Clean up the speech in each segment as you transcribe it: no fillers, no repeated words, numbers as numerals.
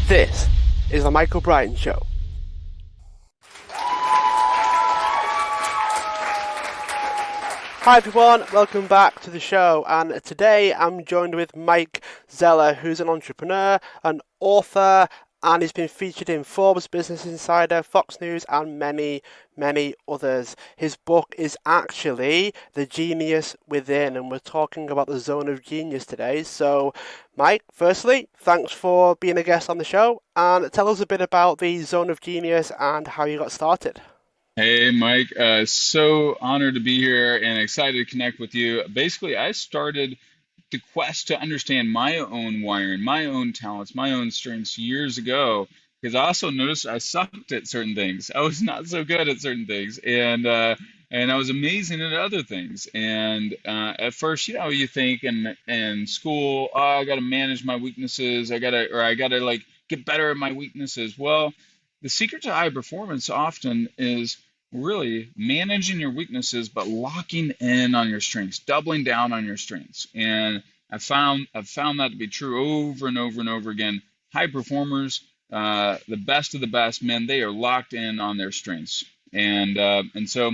This is the Michael Bryan Show. Hi everyone, welcome back to the show, and today I'm joined with Mike Zeller, who's an entrepreneur, an author, and he's been featured in Forbes, Business Insider, Fox News, and many others. His book is actually The Genius Within, and we're talking about the zone of genius today. So, Mike, firstly, thanks for being a guest on the show, and tell us a bit about the zone of genius and how you got started. Hey, Mike. So honored to be here and excited to connect with you. Basically, I started the quest to understand my own wiring, my own talents, my own strengths years ago, because I also noticed I sucked at certain things. I was not so good at certain things, and I was amazing at other things. And at first, you think in school, oh, I got to manage my weaknesses. I gotta like get better at my weaknesses. Well, the secret to high performance often is really managing your weaknesses, but locking in on your strengths, doubling down on your strengths. And I've found that to be true over and over and over again. High performers, the best of the best, men, they are locked in on their strengths. And so,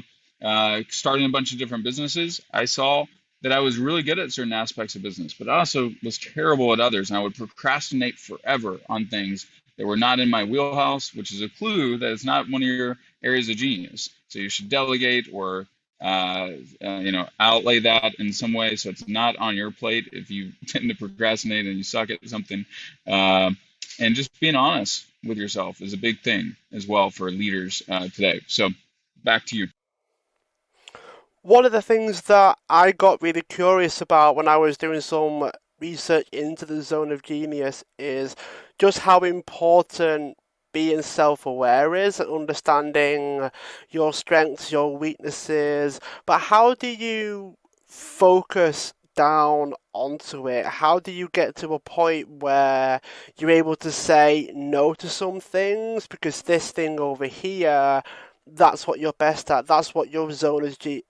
starting a bunch of different businesses, I saw that I was really good at certain aspects of business, but I also was terrible at others, and I would procrastinate forever on things that were not in my wheelhouse, which is a clue that it's not one of your areas of genius. So you should delegate or outlay that in some way so it's not on your plate if you tend to procrastinate and you suck at something. And just being honest with yourself is a big thing as well for leaders today. So back to you. One of the things that I got really curious about when I was doing some research into the zone of genius is just how important being self-aware is and understanding your strengths, your weaknesses. But how do you focus down onto it? How do you get to a point where you're able to say no to some things because this thing over here, that's what you're best at. That's what your zone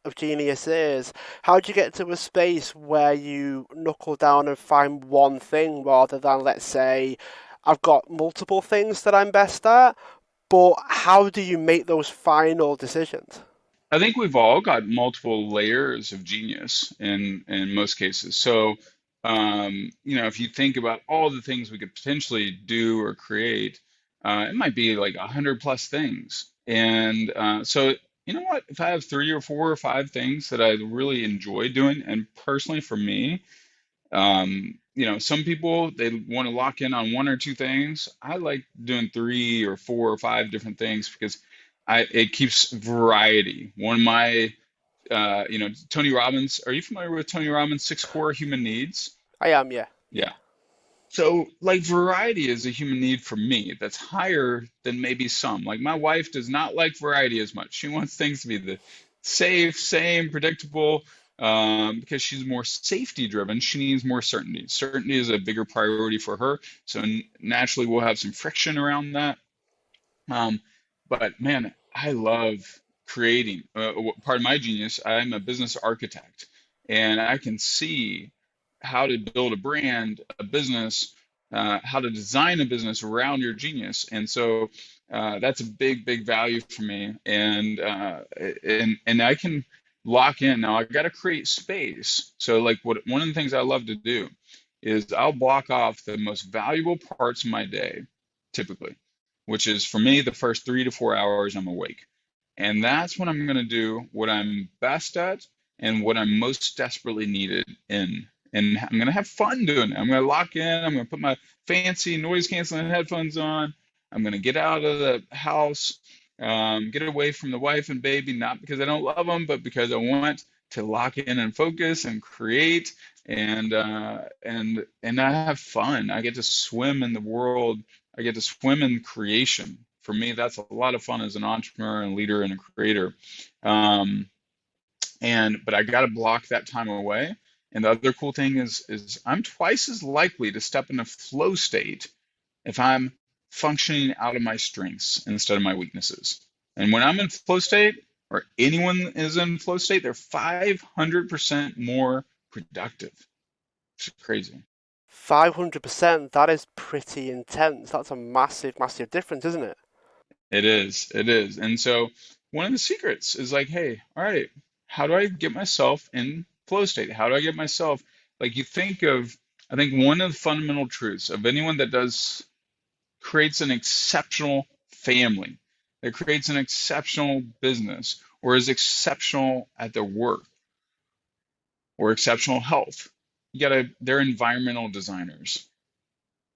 of genius is. How do you get to a space where you knuckle down and find one thing rather than, let's say, I've got multiple things that I'm best at, but how do you make those final decisions? I think we've all got multiple layers of genius in most cases. So, if you think about all the things we could potentially do or create, it might be like 100 plus things. And so, you know what? If I have 3 or 4 or 5 things that I really enjoy doing, and personally for me, some people they want to lock in on 1 or 2 things. I like doing 3 or 4 or 5 different things because it keeps variety. One of my Tony Robbins. Are you familiar with Tony Robbins' 6 core human needs? I am, yeah. Yeah. So, like, variety is a human need for me that's higher than maybe some. Like, my wife does not like variety as much. She wants things to be the safe, same, predictable, because she's more safety driven. She needs more certainty. Certainty is a bigger priority for her. So, naturally, we'll have some friction around that. Um, but man, I love creating. Part of my genius, I'm a business architect, and I can see how to build a brand, a business, how to design a business around your genius. And so that's a big value for me. And I can lock in. Now I got to create space. So like one of the things I love to do is I'll block off the most valuable parts of my day, typically, which is for me the first 3 to 4 hours I'm awake. And that's when I'm going to do what I'm best at and what I'm most desperately needed in. And I'm going to have fun doing it. I'm going to lock in. I'm going to put my fancy noise canceling headphones on. I'm going to get out of the house, get away from the wife and baby, not because I don't love them, but because I want to lock in and focus and create and I have fun. I get to swim in the world. I get to swim in creation. For me, that's a lot of fun as an entrepreneur and leader and a creator. Um, but I got to block that time away. And the other cool thing is I'm twice as likely to step in a flow state if I'm functioning out of my strengths instead of my weaknesses. And when I'm in flow state, or anyone is in flow state, they're 500% more productive. It's crazy. 500%, that is pretty intense. That's a massive, massive difference, isn't it? It is, it is. And so one of the secrets is like, hey, all right, how do I get myself in flow state? How do I get myself, like you think of, I think one of the fundamental truths of anyone that does creates an exceptional family, that creates an exceptional business, or is exceptional at their work, or exceptional health. They're environmental designers.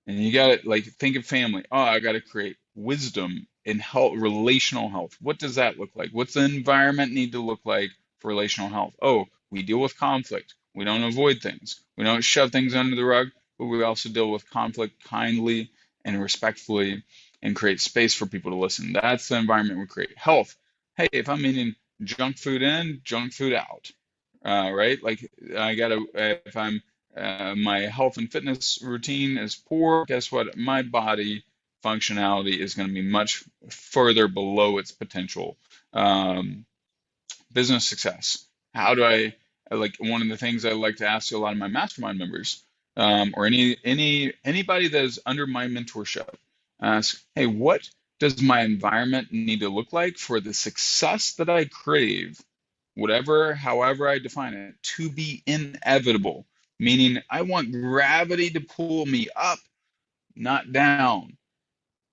And you got to like think of family. Oh, I got to create wisdom in health, relational health. What does that look like? What's the environment need to look like for relational health? Oh, we deal with conflict. We don't avoid things. We don't shove things under the rug, but we also deal with conflict kindly and respectfully and create space for people to listen. That's the environment we create. Health. Hey, if I'm eating junk food in, junk food out, right? Like I gotta, if I'm my health and fitness routine is poor, guess what? My body functionality is going to be much further below its potential. Um, Business success. How do like one of the things I like to ask a lot of my mastermind members, or anybody that is under my mentorship, ask, hey, what does my environment need to look like for the success that I crave, whatever, however I define it, to be inevitable? Meaning, I want gravity to pull me up, not down.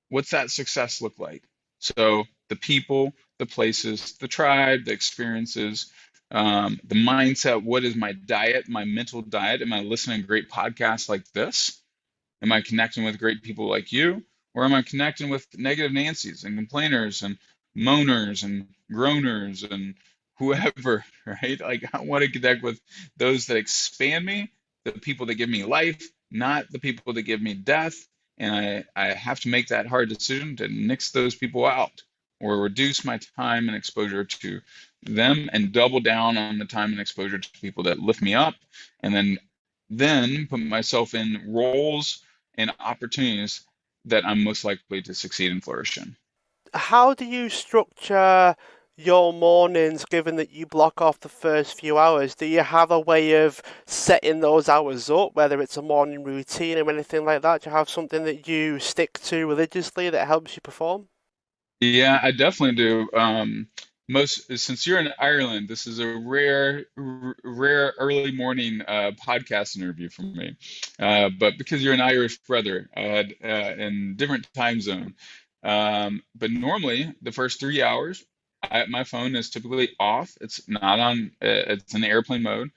What's that success look like? So the people, the places, the tribe, the experiences, the mindset. What is my diet, my mental diet? Am I listening to great podcasts like this? Am I connecting with great people like you? Or am I connecting with negative Nancy's and complainers and moaners and groaners and whoever, right? Like I want to connect with those that expand me, the people that give me life, not the people that give me death. And I have to make that hard decision to nix those people out or reduce my time and exposure to them and double down on the time and exposure to people that lift me up, and then put myself in roles and opportunities that I'm most likely to succeed and flourish in. How do you structure your mornings given that you block off the first few hours? Do you have a way of setting those hours up, whether it's a morning routine or anything like that? Do you have something that you stick to religiously that helps you perform? Yeah, I definitely do. Most since you're in Ireland, this is a rare early morning podcast interview for me. But because you're an Irish brother, I had in different time zone. But normally, the first 3 hours, my phone is typically off. It's not on. It's in airplane mode.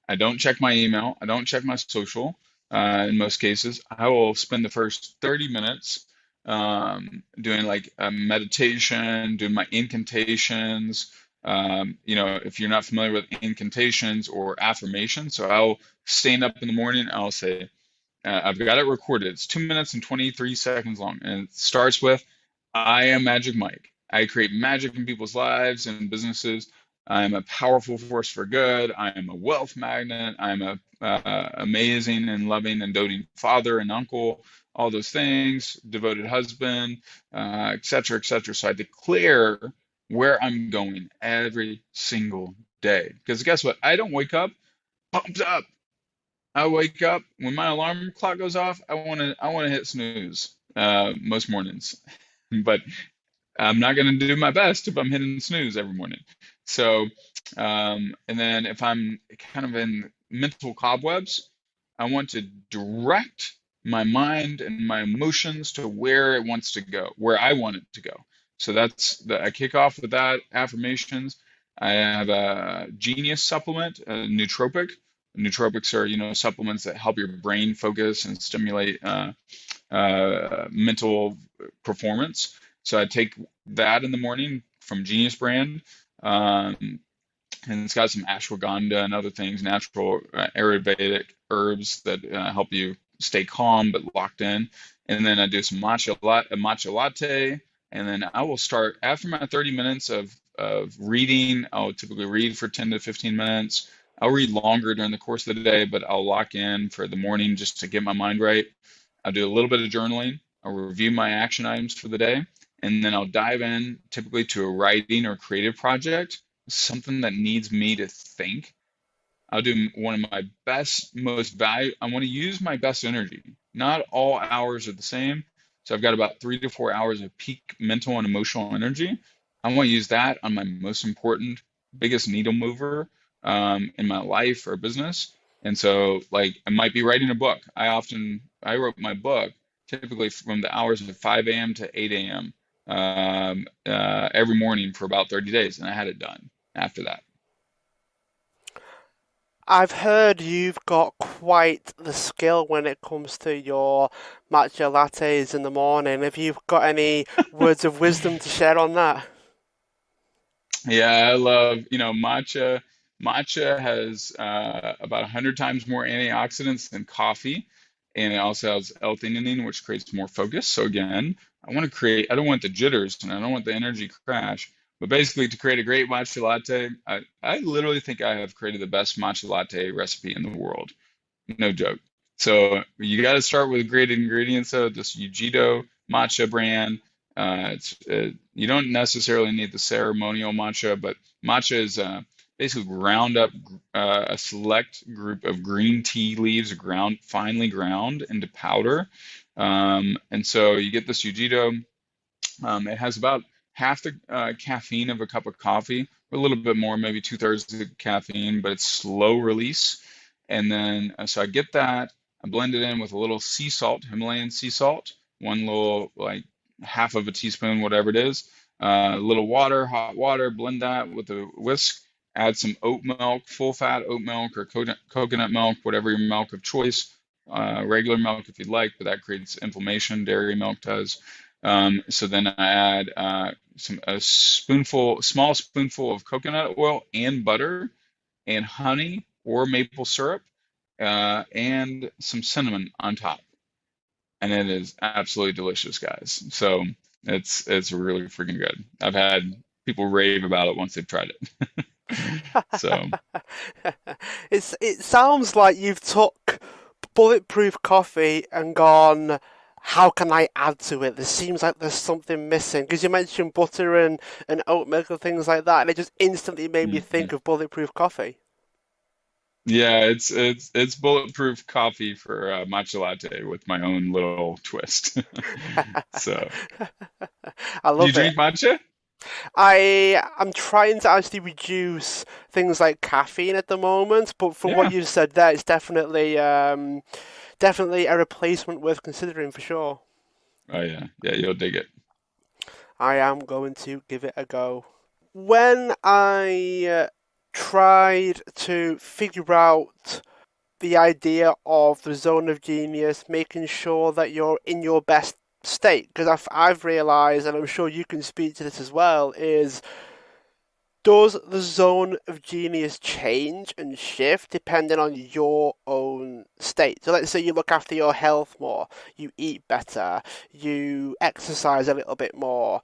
I don't check my email. I don't check my social. In most cases, I will spend the first 30 minutes doing like a meditation, doing my incantations. If you're not familiar with incantations or affirmations, so I'll stand up in the morning, I'll say, I've got it recorded. It's 2 minutes and 23 seconds long. And it starts with, I am Magic Mike. I create magic in people's lives and businesses. I'm a powerful force for good. I am a wealth magnet. I'm a amazing and loving and doting father and uncle, all those things, devoted husband, et cetera, et cetera. So I declare where I'm going every single day. Because guess what? I don't wake up pumped up. I wake up when my alarm clock goes off. I want to hit snooze most mornings, but I'm not going to do my best if I'm hitting snooze every morning. So, and then if I'm kind of in mental cobwebs, I want to direct my mind and my emotions to where it wants to go, where I want it to go. So I kick off with that affirmations. I have a Genius supplement, a nootropic. Nootropics are, supplements that help your brain focus and stimulate mental performance. So I take that in the morning from Genius brand, and it's got some ashwagandha and other things, natural Ayurvedic herbs that help you stay calm but locked in. And then I do some a matcha latte, and then I will start after my 30 minutes of reading. I'll typically read for 10 to 15 minutes. I'll read longer during the course of the day, but I'll lock in for the morning just to get my mind right. I'll do a little bit of journaling. I'll review my action items for the day, and then I'll dive in typically to a writing or creative project, something that needs me to think. I'll do one of my best, most value. I want to use my best energy. Not all hours are the same. So I've got about 3 to 4 hours of peak mental and emotional energy. I want to use that on my most important, biggest needle mover in my life or business. And so, like, I might be writing a book. I wrote my book typically from the hours of 5 a.m. to 8 a.m. Every morning for about 30 days, and I had it done after that. I've heard you've got quite the skill when it comes to your matcha lattes in the morning. Have you got any words of wisdom to share on that? Yeah, I love, matcha. Matcha has about 100 times more antioxidants than coffee, and it also has L-theanine, which creates more focus. So again, I don't want the jitters and I don't want the energy crash, but basically to create a great matcha latte, I literally think I have created the best matcha latte recipe in the world. No joke. So you got to start with great ingredients. So this Yujito matcha brand. You don't necessarily need the ceremonial matcha, but matcha is basically ground up a select group of green tea leaves, ground finely ground into powder. And so you get this Yujito. It has about half the caffeine of a cup of coffee, or a little bit more, maybe two-thirds of the caffeine, but it's slow release. And then, so I get that, I blend it in with a little sea salt, Himalayan sea salt, one little, like half of a teaspoon, whatever it is, a little water, hot water, blend that with a whisk, add some oat milk, full fat oat milk or coconut milk, whatever your milk of choice, regular milk if you'd like, but that creates inflammation, dairy milk does. So then I add a small spoonful of coconut oil and butter and honey or maple syrup and some cinnamon on top, and it is absolutely delicious, guys. So it's really freaking good. I've had people rave about it once they've tried it. So It sounds like you've took bulletproof coffee and gone, how can I add to it? There seems like there's something missing. Because you mentioned butter and oat milk and things like that, and it just instantly made me think mhm. of bulletproof coffee. Yeah, it's bulletproof coffee for matcha latte with my own little twist. So, I do you love it. drink matcha? I am trying to actually reduce things like caffeine at the moment, but from what Yeah. you've said there, it's definitely a replacement worth considering for sure. Oh yeah, yeah, you'll dig it. I am going to give it a go. When I tried to figure out the idea of the zone of genius, making sure that you're in your best state, because I've realized, and I'm sure you can speak to this as well, is does the zone of genius change and shift depending on your own state? So let's say you look after your health more, you eat better, you exercise a little bit more.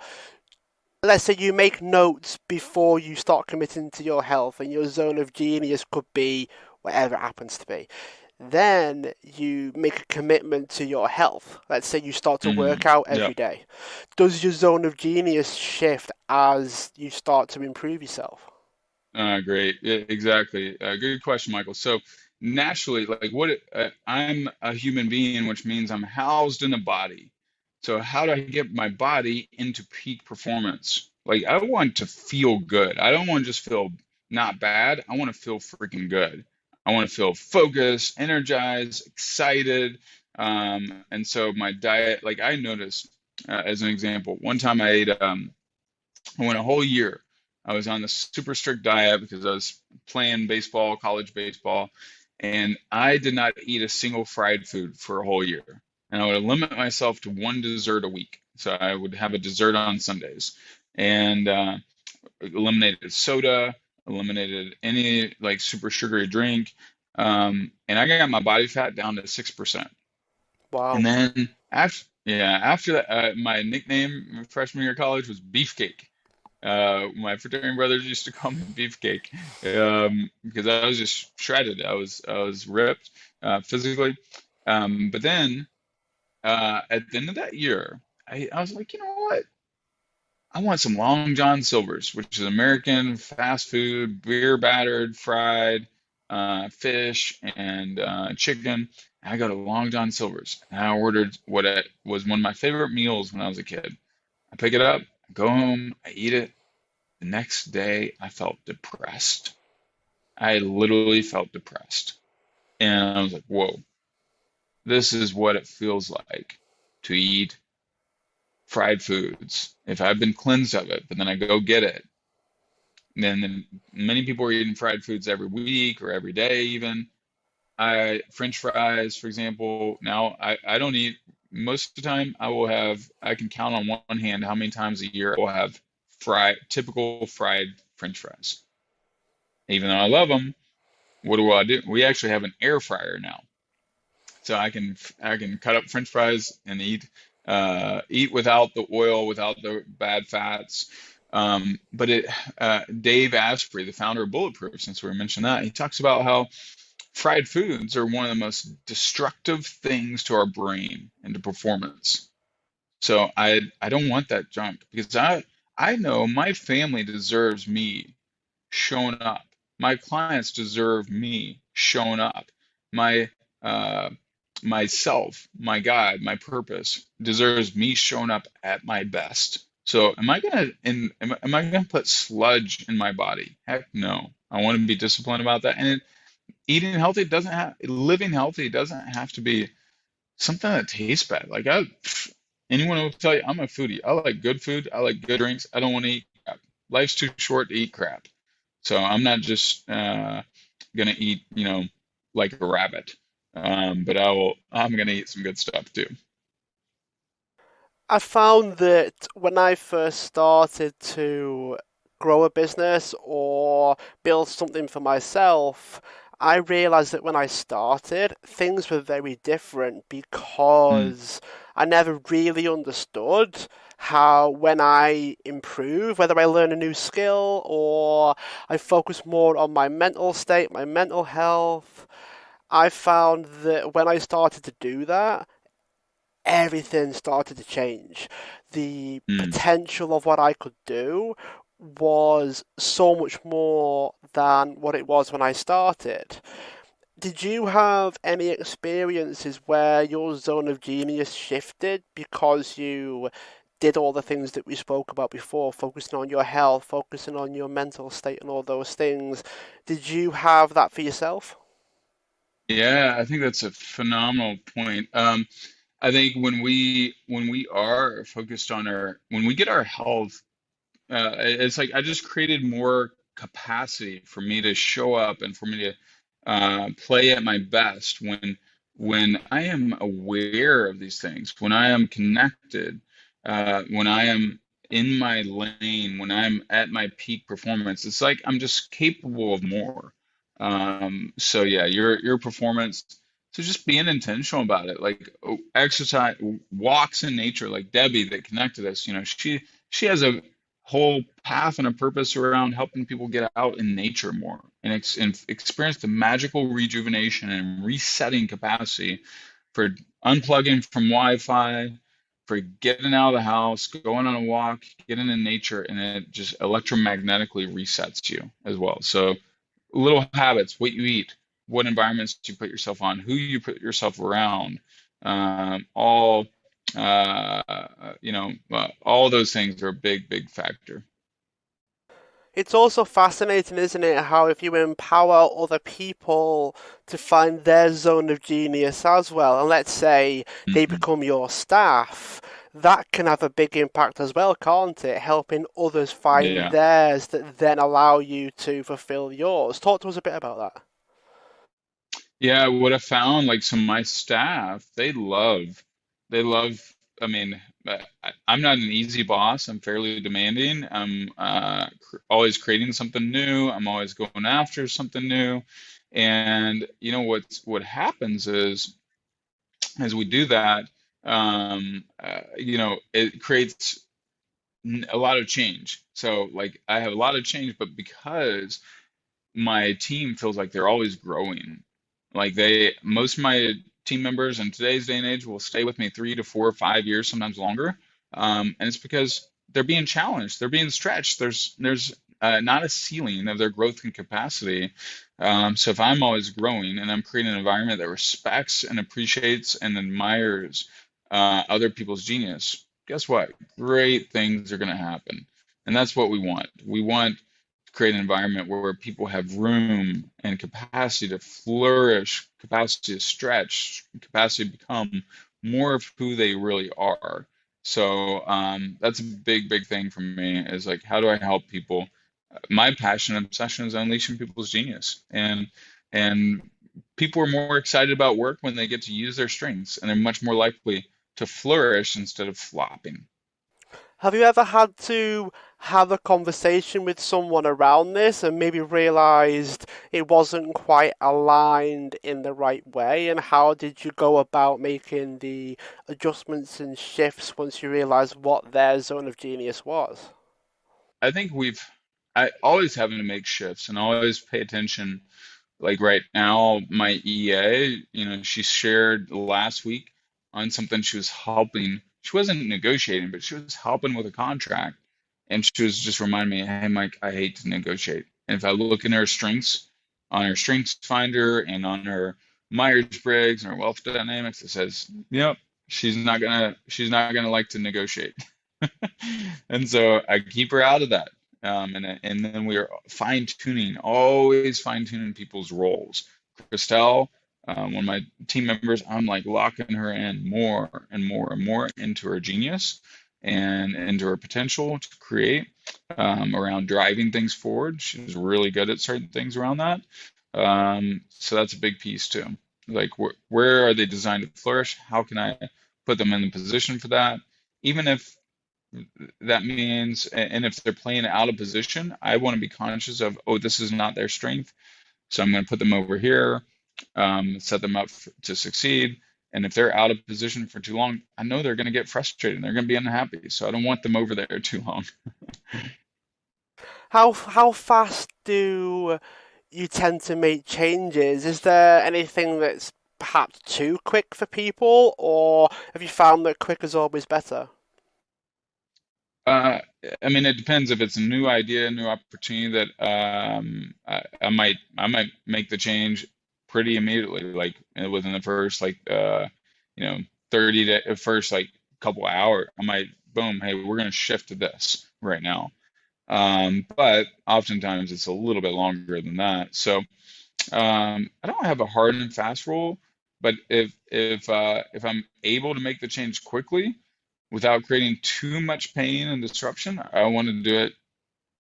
Let's say you make notes before you start committing to your health, and your zone of genius could be whatever it happens to be. Then you make a commitment to your health. Let's say you start to work out Yeah. every day. Does your zone of genius shift as you start to improve yourself? Great. Yeah, exactly. Good question, Michael. So naturally, like I'm a human being, which means I'm housed in a body. So how do I get my body into peak performance? Like I want to feel good. I don't want to just feel not bad. I want to feel freaking good. I want to feel focused, energized, excited. And so my diet, like I noticed, as an example, one time I went a whole year. I was on the super strict diet because I was playing baseball, college baseball, and I did not eat a single fried food for a whole year. And I would limit myself to one dessert a week. So I would have a dessert on Sundays and eliminated soda, eliminated any like super sugary drink. And I got my body fat down to 6%. And Wow. then after that, my nickname freshman year of college was Beefcake. My fraternity brothers used to call me Beefcake because I was just shredded. I was ripped physically. But then at the end of that year, I was like, you know what? I want some Long John Silver's, which is American fast food, beer battered, fried. fish and chicken. And I go to Long John Silver's and I ordered what it was one of my favorite meals when I was a kid. I pick it up, I go home, I eat it. The next day, I felt depressed. I literally felt depressed. And I was like, whoa, this is what it feels like to eat fried foods. If I've been cleansed of it, but then I go get it, then many people are eating fried foods every week or every day even. French fries, for example, now I don't eat most of the time. I can count on one hand how many times a year I will have typical fried French fries. Even though I love them, what do I do? We actually have an air fryer now. So I can cut up French fries and eat without the oil, without the bad fats. But Dave Asprey, the founder of Bulletproof, since we mentioned that, he talks about how fried foods are one of the most destructive things to our brain and to performance. So I don't want that junk because I know my family deserves me showing up. My clients deserve me showing up. My uh, myself, my God, my purpose deserves me showing up at my best. So am I gonna put sludge in my body? Heck no. I want to be disciplined about that. And eating healthy doesn't have living healthy doesn't have to be something that tastes bad. Anyone will tell you I'm a foodie. I like good food. I like good drinks. I don't want to eat crap. Life's too short to eat crap. So I'm not just gonna eat, like a rabbit. But I'm gonna eat some good stuff too. I found that when I first started to grow a business or build something for myself, I realized that when I started, things were very different Mm, because I never really understood how when I improve, whether I learn a new skill or I focus more on my mental state, my mental health, I found that when I started to do that, everything started to change. The mm. potential of what I could do was so much more than what it was when I started. Did you have any experiences where your zone of genius shifted because you did all the things that we spoke about before, focusing on your health, focusing on your mental state, and all those things? Did you have that for yourself? Yeah, I think that's a phenomenal point. I think when we are focused on our when we get our health, it's like I just created more capacity for me to show up and for me to play at my best when I am aware of these things, when I am connected, when I am in my lane, when I'm at my peak performance. It's like I'm just capable of more. So yeah, your performance. So just being intentional about it, like exercise, walks in nature, like Debbie that connected us. She has a whole path and a purpose around helping people get out in nature more and experience the magical rejuvenation and resetting capacity for unplugging from Wi-Fi, for getting out of the house, going on a walk, getting in nature, and it just electromagnetically resets you as well. So little habits, what you eat, what environments you put yourself on, who you put yourself around, all all those things are a big, big factor. It's also fascinating, isn't it, how if you empower other people to find their zone of genius as well, and let's say they Mhm. become your staff, that can have a big impact as well, can't it? Helping others find Yeah. theirs that then allow you to fulfill yours. Talk to us a bit about that. Yeah, what I found, like some of my staff, they love, I mean, I'm not an easy boss. I'm fairly demanding. I'm always creating something new. I'm always going after something new. And what happens is, as we do that, it creates a lot of change. So, like, I have a lot of change, but because my team feels like they're always growing. Like most of my team members in today's day and age will stay with me 3 to 4 or 5 years, sometimes longer. And it's because they're being challenged, they're being stretched. There's not a ceiling of their growth and capacity. So if I'm always growing and I'm creating an environment that respects and appreciates and admires other people's genius, guess what? Great things are going to happen. And that's what we want. We want to create an environment where people have room and capacity to flourish, capacity to stretch, capacity to become more of who they really are. So that's a big, big thing for me is like, how do I help people? My passion and obsession is unleashing people's genius, and people are more excited about work when they get to use their strengths, and they're much more likely to flourish instead of flopping. Have you ever had to have a conversation with someone around this and maybe realized it wasn't quite aligned in the right way? And how did you go about making the adjustments and shifts once you realized what their zone of genius was? I think I always having to make shifts and always pay attention. Like right now, my EA, she shared last week on something she was helping. She wasn't negotiating, but she was helping with a contract. And she was just reminding me, hey, Mike, I hate to negotiate. And if I look in her strengths, on her strengths finder and on her Myers-Briggs and her wealth dynamics, it says, yep, she's not gonna like to negotiate. And so I keep her out of that. And then we are fine tuning, always fine tuning people's roles. Christelle, one of my team members, I'm like locking her in more and more and more into her genius and into her potential to create around driving things forward. She's really good at certain things around that. So that's a big piece too. Like, where are they designed to flourish? How can I put them in the position for that? Even if that means, and if they're playing out of position, I want to be conscious of, oh, this is not their strength. So I'm going to put them over here, set them up to succeed. And if they're out of position for too long, I know they're going to get frustrated and they're going to be unhappy. So I don't want them over there too long. How fast do you tend to make changes? Is there anything that's perhaps too quick for people, or have you found that quick is always better? Uh, I mean, it depends if it's a new idea, new opportunity that I might make the change pretty immediately, like within the first you know 30 day first like couple hour. I might boom, hey, we're gonna shift to this right now. But oftentimes it's a little bit longer than that. So I don't have a hard and fast rule, but if I'm able to make the change quickly without creating too much pain and disruption, I want to do it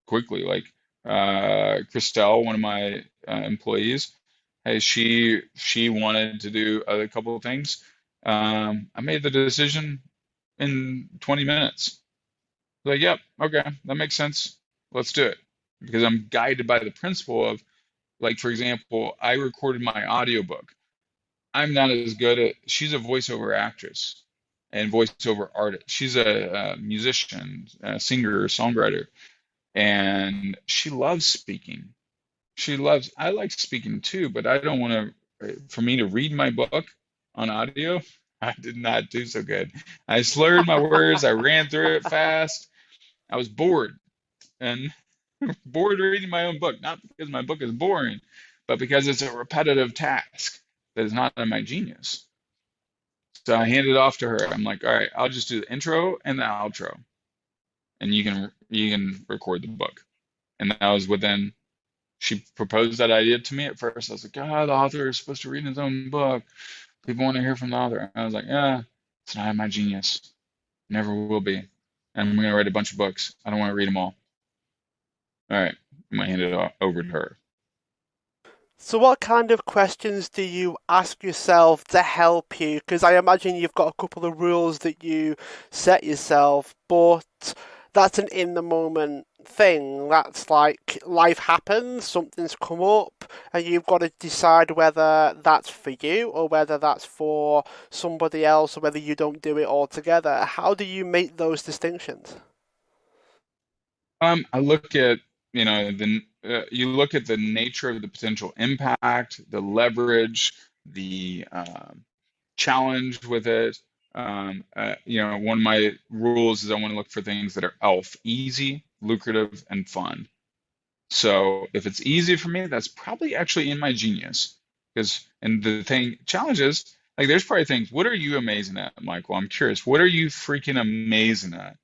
quickly. Like Christelle, one of my employees, hey, she wanted to do a couple of things. I made the decision in 20 minutes. Like, yep, okay, that makes sense. Let's do it. Because I'm guided by the principle of, like, for example, I recorded my audiobook. I'm not as good at, she's a voiceover actress and voiceover artist. She's a musician, a singer, songwriter, and she loves speaking. I like speaking too, but I don't want to, for me to read my book on audio, I did not do so good. I slurred my words, I ran through it fast. I was bored and bored reading my own book, not because my book is boring, but because it's a repetitive task that is not in my genius. So I handed it off to her. I'm like, all right, I'll just do the intro and the outro, and you can record the book. And that was within. She proposed that idea to me at first. I was like, God, the author is supposed to read his own book. People want to hear from the author. And I was like, yeah, it's not my genius. Never will be. And I'm gonna write a bunch of books. I don't want to read them all. All right, I'm gonna hand it over to her. So, what kind of questions do you ask yourself to help you? Because I imagine you've got a couple of rules that you set yourself, but that's an in the moment thing. That's like life happens, something's come up, and you've got to decide whether that's for you or whether that's for somebody else or whether you don't do it altogether. How do you make those distinctions? I look at, you look at the nature of the potential impact, the leverage, the challenge with it. One of my rules is I want to look for things that are ELF, easy, lucrative, and fun. So if it's easy for me, that's probably actually in my genius. Because, and the challenge is, like, there's probably things, what are you amazing at, Michael? I'm curious. What are you freaking amazing at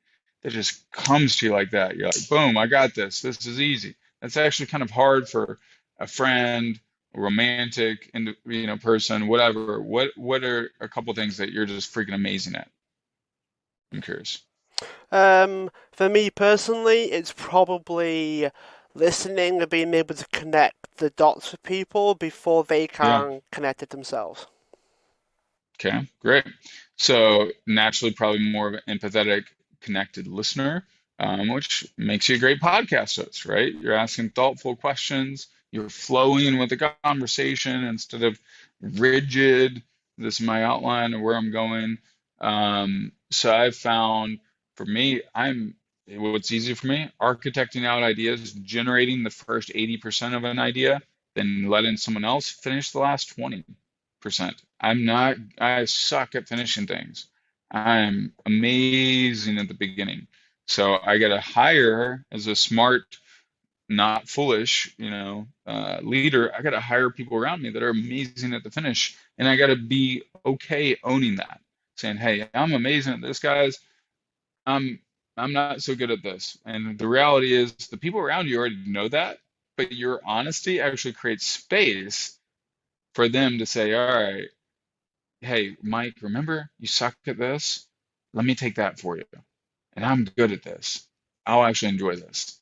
that just comes to you like that? You're like, boom, I got this. This is easy. That's actually kind of hard for a friend, a romantic, and person, whatever. What are a couple things that you're just freaking amazing at? I'm curious. For me personally, it's probably listening and being able to connect the dots with people before they Yeah. can connect it themselves. Okay, great. So naturally, probably more of an empathetic, connected listener, which makes you a great podcast host, right? You're asking thoughtful questions, you're flowing with the conversation instead of rigid. This is my outline of where I'm going. So I've found for me, what's easy for me, architecting out ideas, generating the first 80% of an idea, then letting someone else finish the last 20%. I suck at finishing things. I'm amazing at the beginning. So I got to hire as a smart, not foolish, leader. I got to hire people around me that are amazing at the finish. And I got to be okay owning that, saying, hey, I'm amazing at this, guys. I'm, I'm not so good at this. And the reality is the people around you already know that, but your honesty actually creates space for them to say, all right, hey, Mike, remember you suck at this? Let me take that for you. And I'm good at this. I'll actually enjoy this.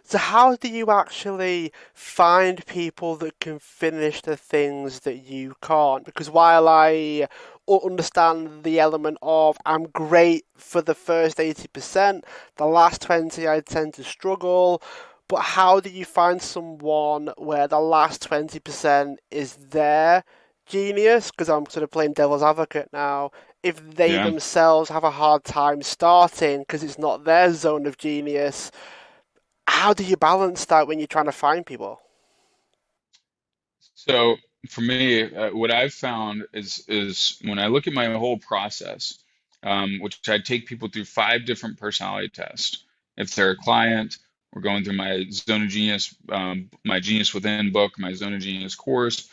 So how do you actually find people that can finish the things that you can't? Because while I understand the element of I'm great for the first 80%, the last 20 I tend to struggle. But how do you find someone where the last 20% is their genius? Because I'm sort of playing devil's advocate now. If they Yeah. themselves have a hard time starting because it's not their zone of genius, how do you balance that when you're trying to find people? So for me, what I've found is when I look at my whole process, which I take people through 5 different personality tests. If they're a client, we're going through my Zone of Genius, my Genius Within book, my Zone of Genius course.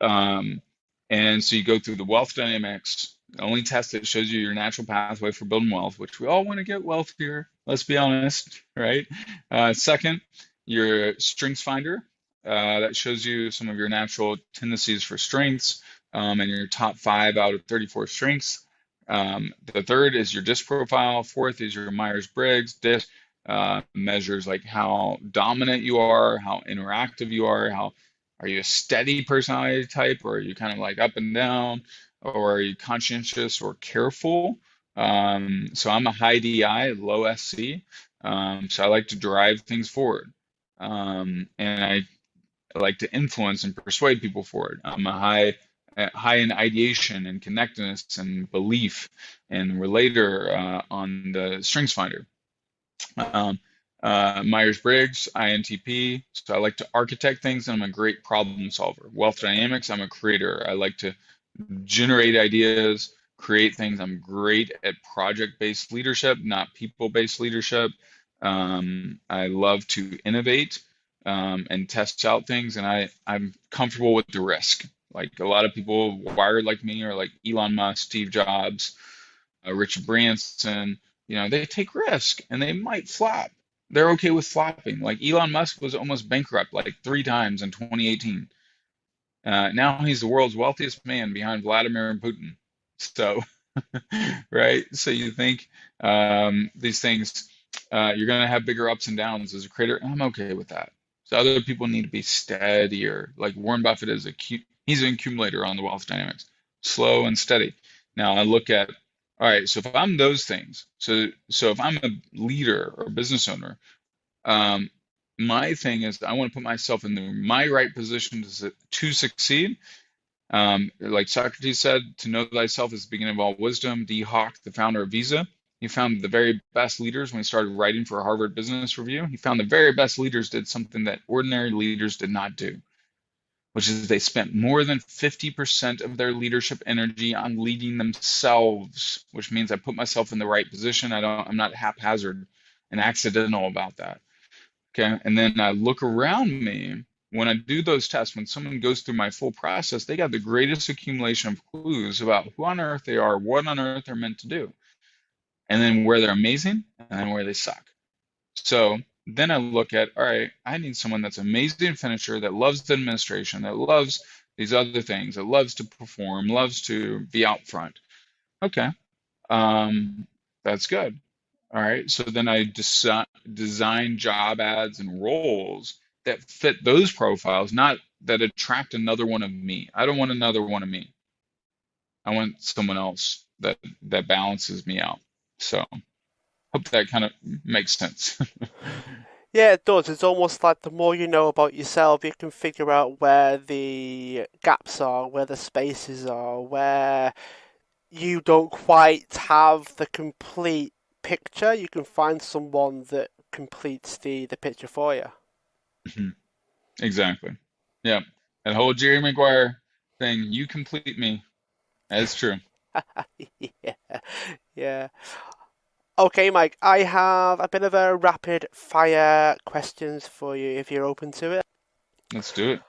Um, and so you go through the wealth dynamics, the only test that shows you your natural pathway for building wealth, which we all want to get wealthier, let's be honest, right? Second, your strengths finder, that shows you some of your natural tendencies for strengths, and your top 5 out of 34 strengths. The third is your disc profile. Fourth is your Myers-Briggs disc, measures like how dominant you are, how interactive you are you a steady personality type, or are you kind of like up and down, or are you conscientious or careful? So I'm a high DI, low SC. So I like to drive things forward. And I like to influence and persuade people forward. I'm a high in ideation and connectedness and belief and relator, on the strengths finder. Um, Myers-Briggs, INTP. So I like to architect things, and I'm a great problem solver. Wealth dynamics, I'm a creator. I like to generate ideas, create things. I'm great at project-based leadership, not people-based leadership. I love to innovate, and test out things, and I'm comfortable with the risk. Like a lot of people wired like me, or like Elon Musk, Steve Jobs, Richard Branson, they take risk and they might flop. They're okay with flopping. Like Elon Musk was almost bankrupt like 3 times in 2018. Now he's the world's wealthiest man behind Vladimir and Putin. So, right? So you think, these things, you're going to have bigger ups and downs as a creator. And I'm okay with that. So other people need to be steadier. Like Warren Buffett is he's an accumulator on the wealth dynamics, slow and steady. Now I look at, all right, so if I'm those things, so if I'm a leader or business owner, um, my thing is I want to put myself in my right position to succeed. Like Socrates said, to know thyself is the beginning of all wisdom. D. Hawk, the founder of Visa, he found the very best leaders when he started writing for Harvard Business Review. He found the very best leaders did something that ordinary leaders did not do, which is they spent more than 50% of their leadership energy on leading themselves, which means I put myself in the right position. I'm not haphazard and accidental about that. Okay. And then I look around me when I do those tests, when someone goes through my full process, they got the greatest accumulation of clues about who on earth they are, what on earth they're meant to do, and then where they're amazing and then where they suck. So then I look at, all right, I need someone that's amazing finisher, that loves the administration, that loves these other things, that loves to perform, loves to be out front. Okay. Um, that's good. All right. So then I design job ads and roles that fit those profiles, not that attract another one of me. I don't want another one of me. I want someone else that balances me out. So hope that kind of makes sense. Yeah, it does. It's almost like the more you know about yourself, you can figure out where the gaps are, where the spaces are, where you don't quite have the complete picture. You can find someone that completes the picture for you. Exactly. Yeah. That whole Jerry Maguire thing, you complete me. That's true. Yeah, yeah. Okay, Mike, I have a bit of a rapid fire questions for you if you're open to it. Let's do it.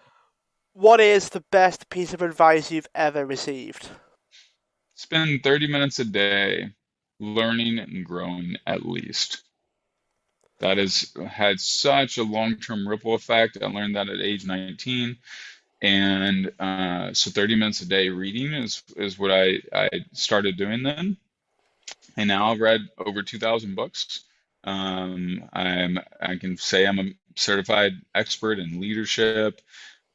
What is the best piece of advice you've ever received? Spend 30 minutes a day learning and growing at least. That has had such a long-term ripple effect. I learned that at age 19. And so 30 minutes a day reading is what I started doing then. And now I've read over 2,000 books. I can say I'm a certified expert in leadership,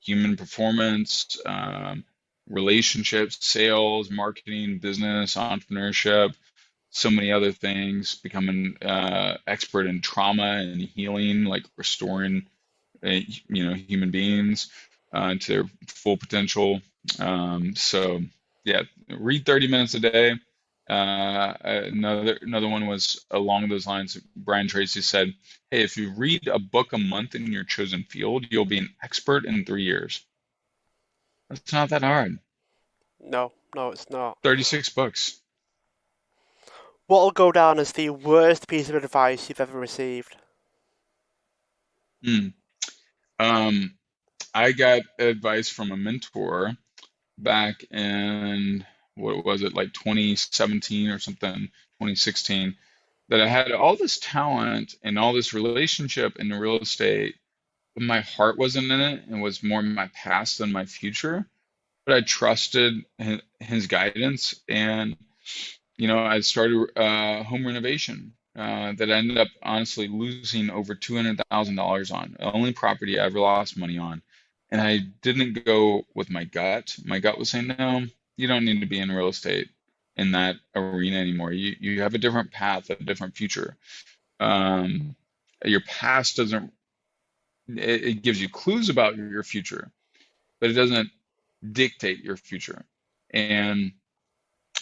human performance, relationships, sales, marketing, business, entrepreneurship, so many other things. Becoming expert in trauma and healing, like restoring human beings to their full potential. So yeah, read 30 minutes a day. Another one was along those lines. Brian Tracy said, "Hey, if you read a book a month in your chosen field, you'll be an expert in 3 years." That's not that hard. No, no, it's not. 36 books. What'll go down as the worst piece of advice you've ever received? Hmm. Um, I got advice from a mentor back in, what was it, like 2017 or something, 2016, that I had all this talent and all this relationship in the real estate, but my heart wasn't in it and was more my past than my future. But I trusted his guidance, and I started home renovation that I ended up honestly losing over $200,000 on. The only property I ever lost money on. And I didn't go with my gut. My gut was saying, no, you don't need to be in real estate in that arena anymore. You have a different path, a different future. Um, your past doesn't, it gives you clues about your future, but it doesn't dictate your future. And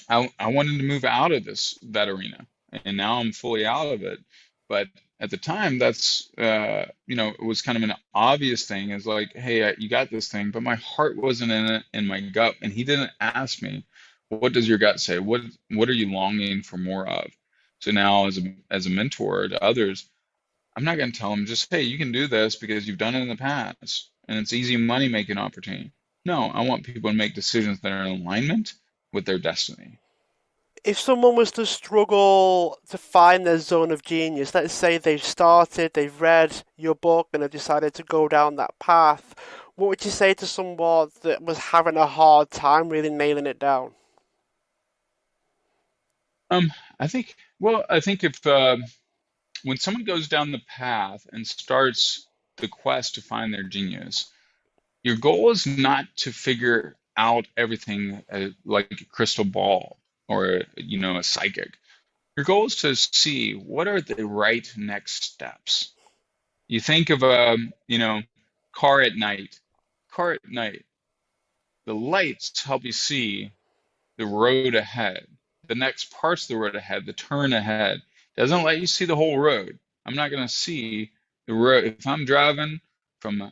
I wanted to move out of that arena, and now I'm fully out of it. But at the time, that's it was kind of an obvious thing. Is like, hey, you got this thing, but my heart wasn't in it, and my gut. And he didn't ask me, what does your gut say? What are you longing for more of? So now, as a mentor to others, I'm not going to tell them just, hey, you can do this because you've done it in the past, and it's easy money making opportunity. No, I want people to make decisions that are in alignment with their destiny. If someone was to struggle to find their zone of genius, let's say they've read your book and have decided to go down that path, what would you say to someone that was having a hard time really nailing it down? Um, I think if when someone goes down the path and starts the quest to find their genius, your goal is not to figure out everything like a crystal ball or a psychic. Your goal is to see what are the right next steps. You think of a car at night. Car at night, the lights help you see the road ahead, the next parts of the road ahead, the turn ahead. Doesn't let you see the whole road. I'm not going to see the road. If I'm driving from,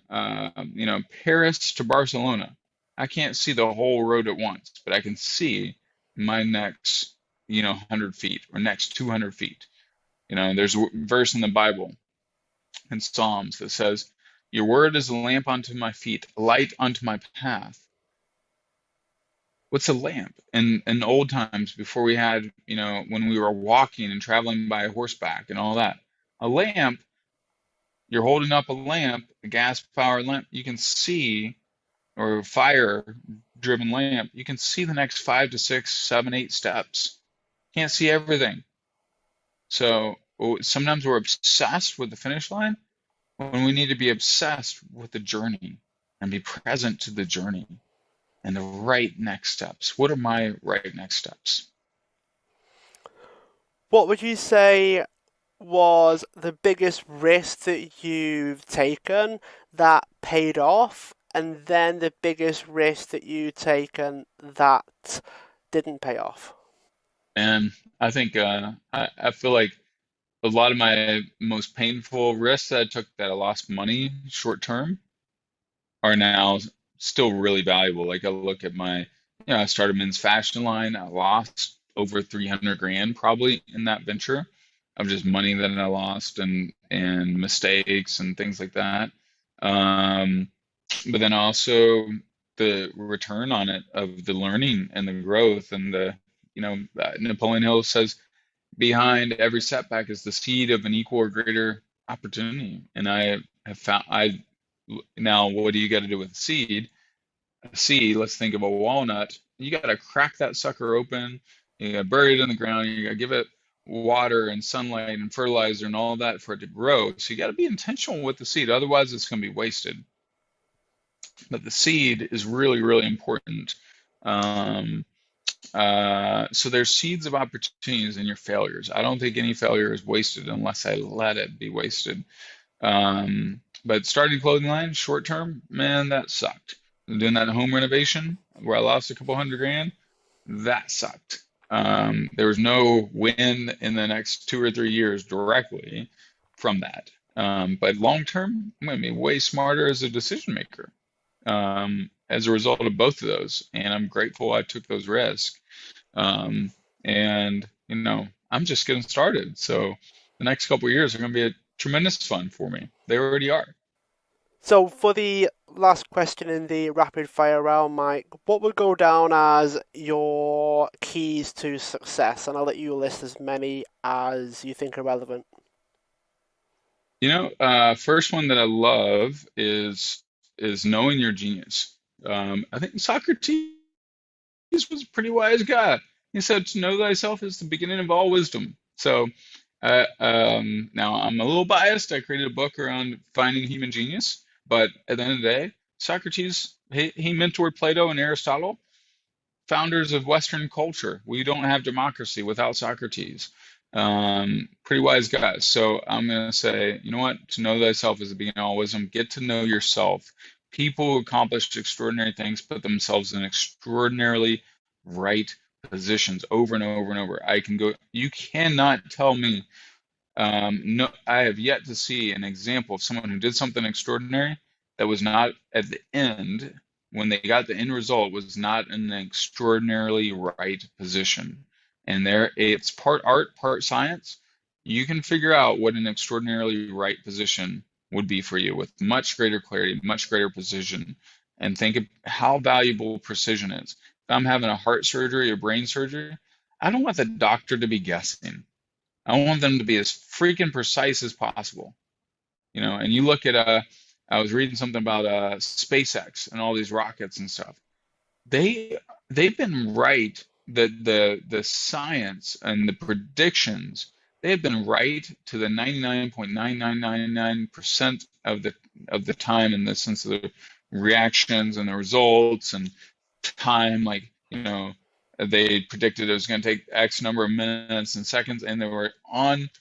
Paris to Barcelona, I can't see the whole road at once, but I can see my next, 100 feet or next 200 feet. There's a verse in the Bible in Psalms that says, "Your word is a lamp unto my feet, a light unto my path." What's a lamp? In old times, before we had, when we were walking and traveling by horseback and all that, a lamp, you're holding up a lamp, a gas powered lamp, you can see, or fire driven lamp, you can see the next 5 to 6, 7, 8 steps. Can't see everything. So sometimes we're obsessed with the finish line when we need to be obsessed with the journey and be present to the journey and the right next steps. What are my right next steps? What would you say was the biggest risk that you've taken that paid off, and then the biggest risk that you've taken that didn't pay off? And I think I feel like a lot of my most painful risks that I took that I lost money short term are now still really valuable. Like I look at I started a men's fashion line. I lost over 300 grand probably in that venture of just money that I lost and mistakes and things like that. Um, but then also the return on it of the learning and the growth and Napoleon Hill says behind every setback is the seed of an equal or greater opportunity. And I have found now what do you got to do with a seed? A seed, let's think of a walnut. You got to crack that sucker open. You got to bury it in the ground. You got to give it water and sunlight and fertilizer and all that for it to grow. So you got to be intentional with the seed. Otherwise, it's going to be wasted. But the seed is really, really important. Um, so there's seeds of opportunities in your failures. I don't think any failure is wasted unless I let it be wasted. But starting clothing line short term, man, that sucked. Doing that home renovation where I lost a couple hundred grand, that sucked. There was no win in the next 2 or 3 years directly from that. But long term, I'm going to be way smarter as a decision maker as a result of both of those. And I'm grateful I took those risks. And I'm just getting started. So the next couple of years are going to be a tremendous fun for me. They already are. So, for the last question in the rapid fire round, Mike, what would go down as your keys to success? And I'll let you list as many as you think are relevant. First one that I love is knowing your genius. I think Socrates was a pretty wise guy. He said, "To know thyself is the beginning of all wisdom." So, now I'm a little biased. I created a book around finding human genius, but at the end of the day, Socrates he mentored Plato and Aristotle, founders of Western culture. We don't have democracy without Socrates. Pretty wise guys. So I'm going to say, you know what? To know thyself is the beginning of all wisdom. Get to know yourself. People who accomplish extraordinary things put themselves in extraordinarily right positions over and over and over. You cannot tell me, no, I have yet to see an example of someone who did something extraordinary that was not at the end, when they got the end result, was not in an extraordinarily right position. And it's part art, part science. You can figure out what an extraordinarily right position would be for you with much greater clarity, much greater precision, and think of how valuable precision is. If I'm having a heart surgery or brain surgery, I don't want the doctor to be guessing. I want them to be as freaking precise as possible. And you look at I was reading something about SpaceX and all these rockets and stuff. They've been right. The science and the predictions, they have been right to the 99.9999% of the time, in the sense of the reactions and the results and time. Like, they predicted it was going to take X number of minutes and seconds, and they were on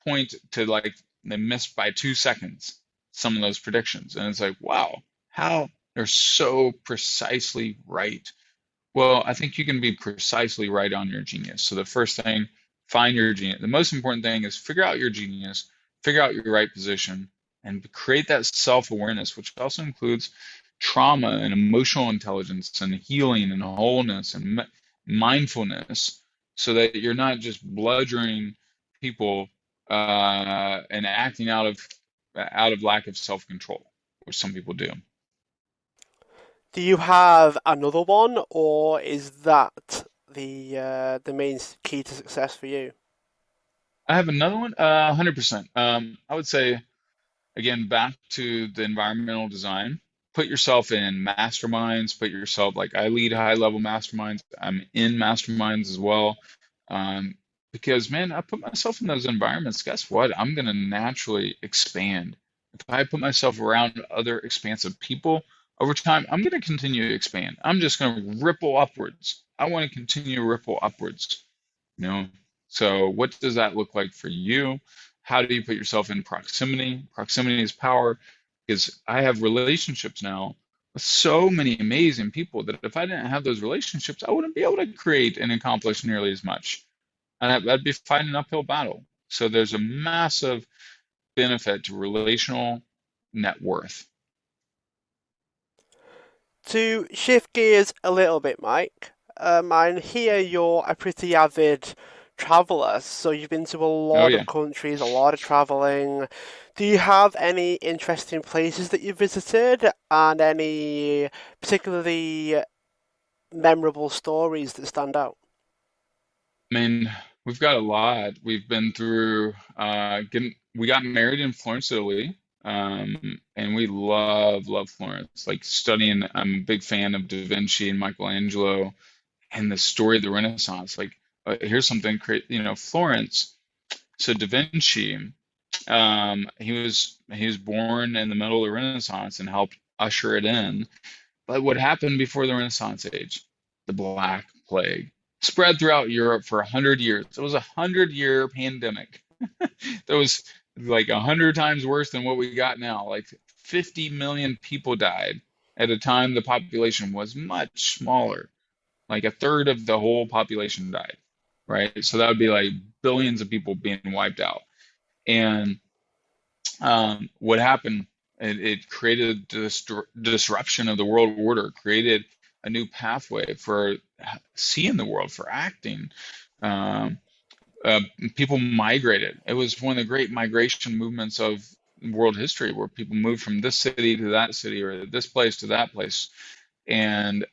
point to, like, they missed by 2 seconds some of those predictions. And it's like, wow, how they're so precisely right. Well, I think you can be precisely right on your genius. So the first thing, find your genius. The most important thing is figure out your genius, figure out your right position, and create that self-awareness, which also includes trauma and emotional intelligence and healing and wholeness and mindfulness, so that you're not just bludgeoning people and acting out of, out of lack of self-control, which some people do. Do you have another one, or is that the main key to success for you? I have another one, 100%. I would say, again, back to the environmental design. Put yourself in masterminds, put yourself, like, I lead high level masterminds. I'm in masterminds as well. Um, because man, I put myself in those environments, guess what? I'm gonna naturally expand. If I put myself around other expansive people over time, I'm gonna continue to expand. I'm just gonna ripple upwards. I want to continue to ripple upwards. You know, so what does that look like for you? How do you put yourself in proximity? Proximity is power, because I have relationships now with so many amazing people that if I didn't have those relationships, I wouldn't be able to create and accomplish nearly as much. And I'd be fighting an uphill battle. So there's a massive benefit to relational net worth. To shift gears a little bit, Mike, I hear you're a pretty avid traveller, so you've been to a Oh lot yeah. of countries, a lot of travelling. Do you have any interesting places that you've visited and any particularly memorable stories that stand out? I mean, we've got a lot. We've been through we got married in Florence, Italy. And we love Florence. Like studying, I'm a big fan of Da Vinci and Michelangelo and the story of the Renaissance. Like, here's something crazy, Florence. So Da Vinci, he was born in the middle of the Renaissance and helped usher it in. But what happened before the Renaissance age? The Black Plague spread throughout Europe for 100 years. It was a 100-year pandemic that was like 100 times worse than what we got now. Like 50 million people died at a time the population was much smaller. Like a third of the whole population died, right? So that would be like billions of people being wiped out. And what happened? It created disruption of the world order, created a new pathway for seeing the world, for acting. Um, uh, People migrated. It was one of the great migration movements of world history, where people moved from this city to that city, or this place to that place. And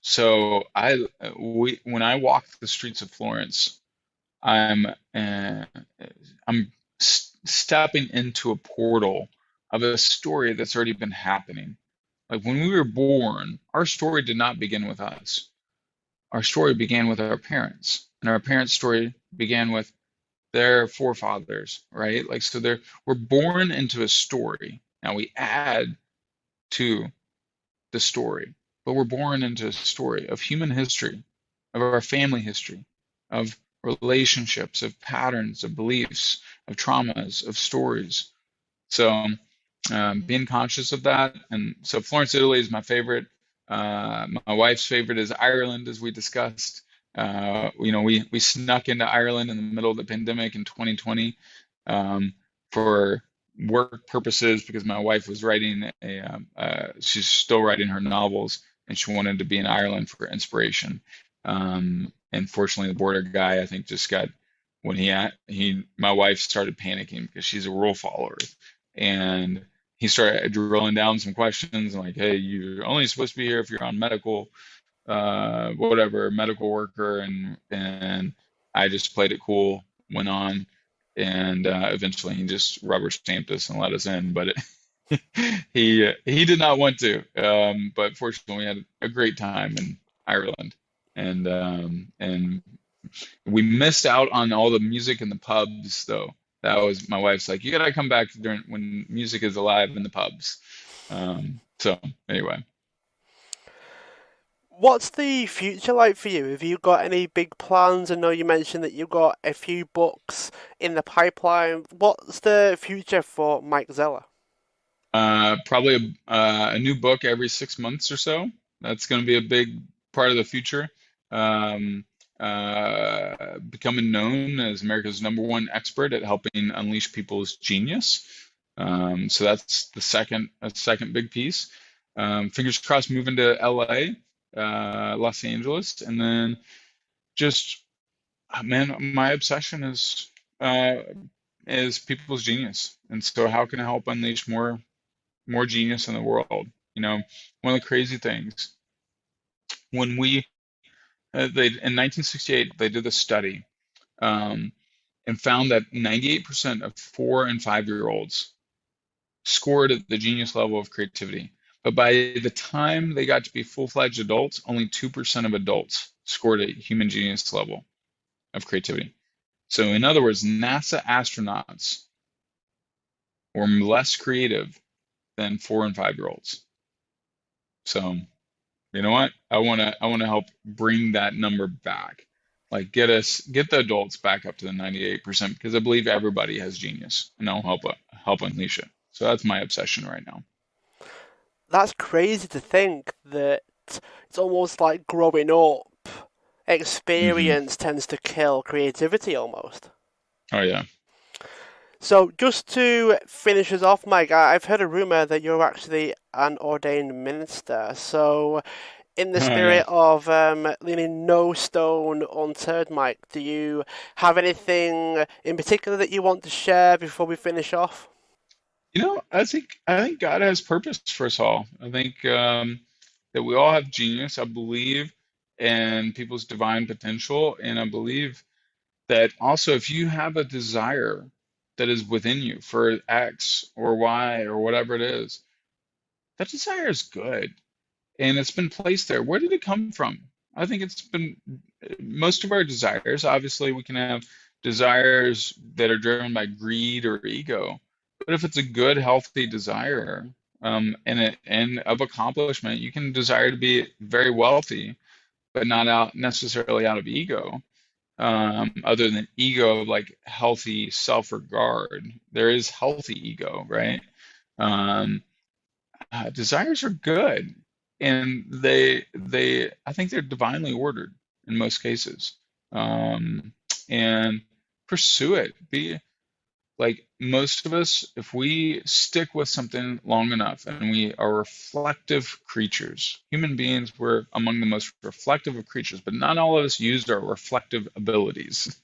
so when I walk the streets of Florence, I'm uh, I'm stepping into a portal of a story that's already been happening. Like when we were born, our story did not begin with us. Our story began with our parents, and our parents' story began with their forefathers, right? Like so, we're born into a story. Now we add to the story, but we're born into a story of human history, of our family history, of relationships, of patterns, of beliefs, of traumas, of stories. So being conscious of that. And so Florence, Italy is my favorite. My wife's favorite is Ireland, as we discussed. We snuck into Ireland in the middle of the pandemic in 2020 for work purposes, because my wife was writing she's still writing her novels, and she wanted to be in Ireland for inspiration. And fortunately, the border guy, I think, just got when my wife started panicking because she's a rule follower, and he started drilling down some questions and like, hey, you're only supposed to be here if you're on medical, whatever, medical worker, and I just played it cool, went on, and eventually he just rubber stamped us and let us in. But he did not want to, but fortunately we had a great time in Ireland, and we missed out on all the music in the pubs, though. That was my wife's like, you gotta come back during when music is alive in the pubs. So anyway, What's the future like for you? Have you got any big plans? I know you mentioned that you've got a few books in the pipeline. What's the future for Mike Zeller? probably a new book every 6 months or so. That's going to be a big part of the future. Becoming known as America's #1 expert at helping unleash people's genius. So that's a second big piece. Fingers crossed, moving to LA, Los Angeles, and then just man, my obsession is is people's genius. And so how can I help unleash more genius in the world? You know, one of the crazy things when we they in 1968 they did a study um, and found that 98% of 4 and 5 year olds scored at the genius level of creativity. But by the time they got to be full-fledged adults, only 2% of adults scored at human genius level of creativity. So, in other words, NASA astronauts were less creative than 4 and 5 year olds. So, you know what? I want to help bring that number back. Like get the adults back up to the 98% because I believe everybody has genius and I'll help unleash it. So that's my obsession right now. That's crazy to think that it's almost like growing up. Hmm. Experience tends to kill creativity almost. Oh yeah. So, just to finish us off, Mike, I've heard a rumor that you're actually an ordained minister. So, in the Oh yeah. spirit of leaving no stone unturned, Mike, do you have anything in particular that you want to share before we finish off? I think God has purpose for us all. I think that we all have genius. I believe in people's divine potential, and I believe that also if you have a desire that is within you for X or Y or whatever it is, that desire is good and it's been placed there. Where did it come from? I think it's been most of our desires. Obviously, we can have desires that are driven by greed or ego, but if it's a good, healthy desire and of accomplishment, you can desire to be very wealthy, but not out necessarily out of ego. Other than ego of like healthy self-regard, there is healthy ego, right? Um, Desires are good, and they I think they're divinely ordered in most cases. Um, and pursue it. Be like most of us, if we stick with something long enough, and we are reflective creatures, human beings, we're among the most reflective of creatures, but not all of us used our reflective abilities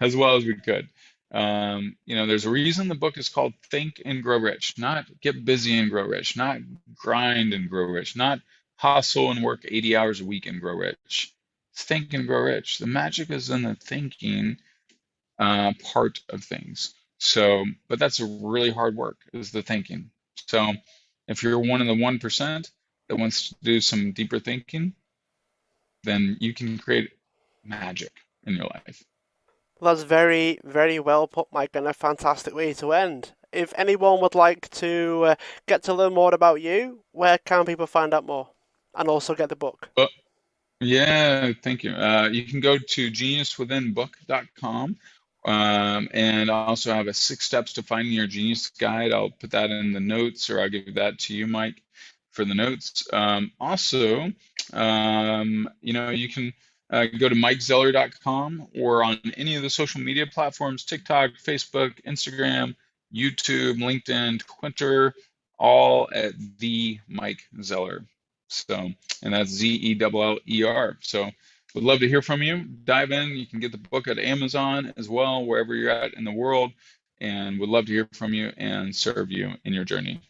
as well as we could. There's a reason the book is called Think and Grow Rich, not get busy and grow rich, not grind and grow rich, not hustle and work 80 hours a week and grow rich. It's Think and Grow Rich. The magic is in the thinking part of things. So, but that's a really hard work, is the thinking. So, if you're one of the 1% that wants to do some deeper thinking, then you can create magic in your life. Well, that's very, very well put, Mike, and a fantastic way to end. If anyone would like to get to learn more about you, where can people find out more? And also get the book. But yeah, thank you. You can go to geniuswithinbook.com. And I also have a 6 steps to finding your genius guide. I'll put that in the notes, or I'll give that to you, Mike, for the notes. Also, you can go to mikezeller.com or on any of the social media platforms: TikTok, Facebook, Instagram, YouTube, LinkedIn, Twitter, all at the Mike Zeller. So, and that's Zeller. So, would love to hear from you. Dive in. You can get the book at Amazon as well, wherever you're at in the world. And would love to hear from you and serve you in your journey.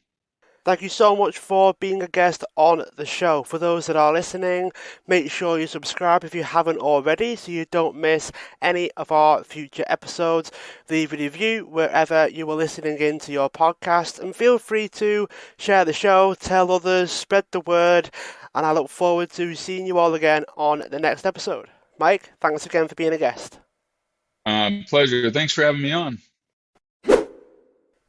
Thank you so much for being a guest on the show. For those that are listening, make sure you subscribe if you haven't already so you don't miss any of our future episodes. Leave a review wherever you are listening into your podcast, and feel free to share the show, tell others, spread the word, and I look forward to seeing you all again on the next episode. Mike, thanks again for being a guest. Pleasure. Thanks for having me on.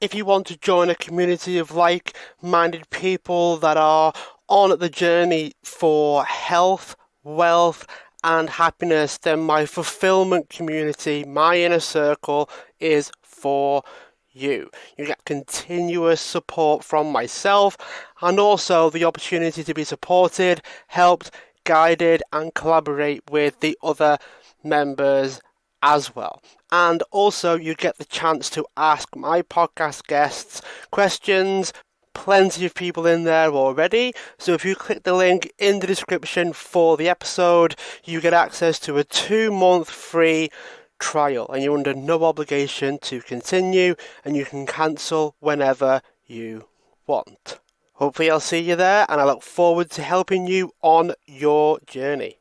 If you want to join a community of like-minded people that are on the journey for health, wealth, and happiness, then my fulfillment community, my inner circle, is for you. You get continuous support from myself and also the opportunity to be supported, helped, guided, and collaborate with the other members as well. And also, you get the chance to ask my podcast guests questions. Plenty of people in there already. So if you click the link in the description for the episode, you get access to a 2-month free trial, and you're under no obligation to continue, and you can cancel whenever you want. Hopefully I'll see you there, and I look forward to helping you on your journey.